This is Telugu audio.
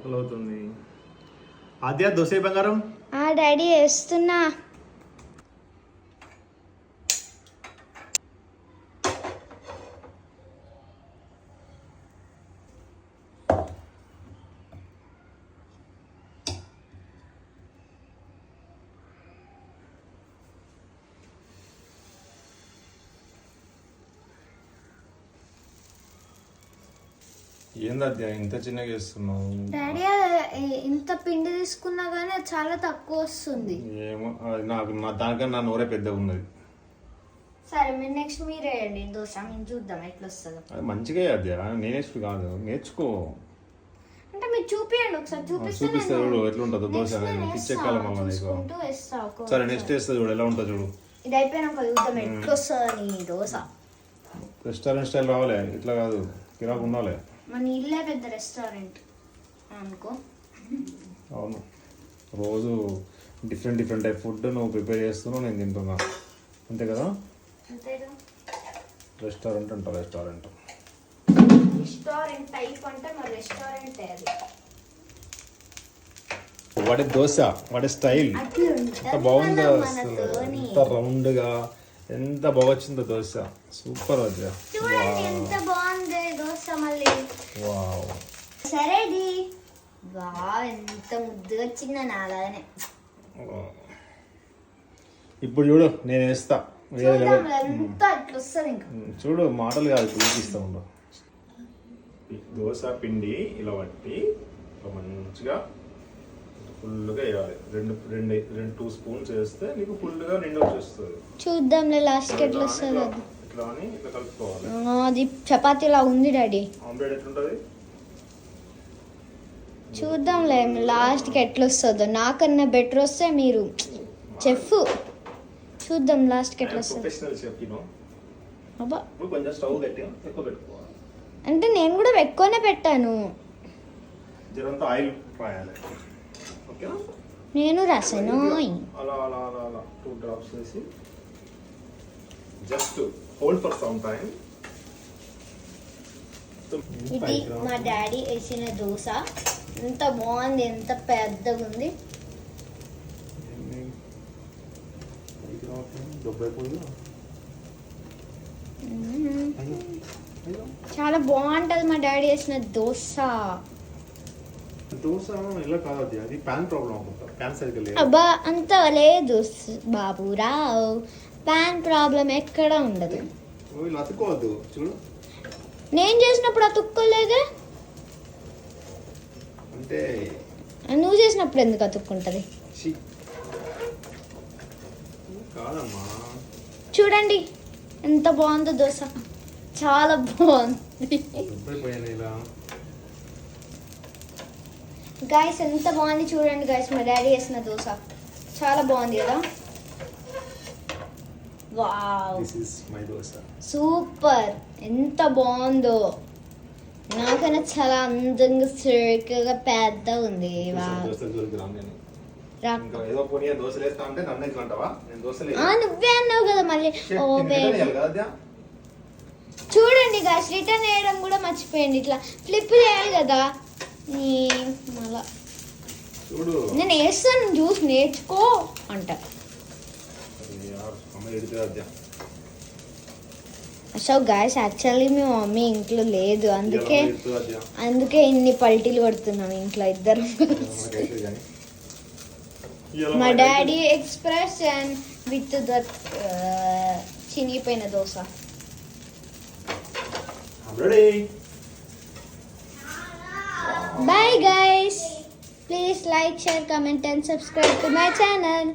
ఆకలి అవుతుంది. ఆద్య దోశ బంగారం. డాడీ వేస్తున్నా. ఏందద్య ఇంత చిన్నగా చేస్తున్నావు? డాడీ ఇంత పిండి తీసుకున్నా కానీ అది చాలా తక్కువ వస్తుంది. ఏమో నాకు దానికన్నా నా నోరే పెద్దగా ఉన్నది. సరే మీరు నెక్స్ట్ మీరే వేయండి దోశ, మేము చూద్దాం ఎట్లా వస్తుందో. అది మంచిగా అద్య, నేనేసుడు కాదు, నేర్చుకో. అంటే మీరు చూపియండి ఒకసారి. చూపిస్తా చూడు ఎట్లా ఉంటుందో దోశ. పిచ్చెక్కాలి మళ్ళీ నీకు. సరే నెక్స్ట్ వేస్తా చూడు ఎలా ఉంటుందో చూడు. ఇది అయిపోయినాక చూద్దాం ఎట్లా వస్తుంది నీ దోశ. రెస్టారెంట్ స్టైల్ రావాలి, ఇట్లా కాదు, కిరాకు ఉండాలి. మన ఇల్లే పెద్ద రెస్టారెంట్ అనుకో. అవును, రోజు డిఫరెంట్ టైప్ ఫుడ్ నువ్వు ప్రిపేర్ చేస్తున్నావు, నేను తింటున్నా, అంతే కదా? అంతేగా. రెస్టారెంట్ అంట, రెస్టారెంట్ టైప్ అంటే మరి రెస్టారెంట్ అది. వాడి దోశ, వాడి స్టైల్ ఎంత బాగుందో అసలు, ఎంత రౌండ్గా, ఎంత బాగా వచ్చిందో దోశ. సూపర్ అద్య, చూడండి ఎంత బాగుంది దోశ. మళ్ళీ వావ్. సరే డి. వావ్ ఎంత ముద్దుగా వచ్చిందా నాలాగానే. ఇప్పుడు చూడు నేను వేస్తా. ఎంత అట్లా వస్తుంది ఇంకా. చూడు మాటలు కాదు, చూపిస్తా ఉండు. దోశ పిండి ఇలా పట్టి మంచిగా ఫుల్గా వేయాలి. రెండు 2 స్పూన్స్ వేస్తే నీకు ఫుల్గా నిండి వచ్చేస్తుంది. చూద్దాంలే లాస్ట్ ఎట్లా వస్తుంది అది. ఇట్లా అని ఇట్లా కలుపుకోవాలి. అది చపాతీలా ఉంది డాడీ. ఆమ్లెట్ ఎట్లుంటది చూద్దాంలే లాస్ట్కి ఎట్లా వస్తుందో. నాకన్నా బెటర్ వస్తే మీరు చెఫ్. చూద్దాం లాస్ట్కి ఎట్లా వస్తుంది. ప్రొఫెషనల్ చెఫ్ ను. అబ్బా, నువ్వు కొంచెం స్టవ్ గట్టిగా ఎక్కువ పెట్టుకోవాలి. అంటే నేను కూడా ఎక్కువనే పెట్టాను. జరంతా ఆయిల్ రాయాలి, ఓకేనా? నేను రాసాను. అలా అలా అలా అలా 2 drops వేసి just hold for some time. ఇది మా డాడీ వేసిన దోశ. ఎంత బాగుంది, ఎంత పెద్దగా ఉంది. చాలా బాగుంటది మా డాడీ వేసిన దోశ. దోశ ఇలా కాదు, అది ప్యాన్ ప్రాబ్లం అనుకుంటా. ప్యాన్ సరిగ్గా లేదు. అబ్బా అంత లేదు బాబురావు, ప్యాన్ ప్రాబ్లం ఎక్కడ ఉండదు. ఇలా అతుక్కోవద్దు చూడు. నేను చేసినప్పుడు అతుక్కోలేదే. అంటే నువ్వు చేసినప్పుడు ఎందుకు అతుక్కుంటది? కాదమ్మా, చూడండి ఎంత బాగుందో దోశ, చాలా బాగుంది. గైస్ ఎంత బాగుంది చూడండి గైస్, మా డాడీ వేసిన దోశ చాలా బాగుంది కదా. వావ్, సూపర్, ఎంత బాగుందో. నాకన్నా చాలా అందంగా చిరుకగా పెద్ద ఉంది. నువ్వే అన్నావు కదా మళ్ళీ. చూడండి గాయస్, రిటర్న్ వేయడం కూడా మర్చిపోయింది. ఇట్లా ఫ్లిప్ చేయాలి కదా. మళ్ళా నేను వేస్తాను, చూసి నేర్చుకో అంట. సో గాయస్ యాక్చువల్లీ మీ మమ్మీ ఇంట్లో లేదు, అందుకే ఇన్ని పల్టీలు కొడుతున్నాం ఇంట్లో ఇద్దరు. మా డాడీ ఎక్స్ప్రెషన్ విత్ ద చినిగిపోయిన dosa. Bye guys, please like, share, comment and subscribe to my channel.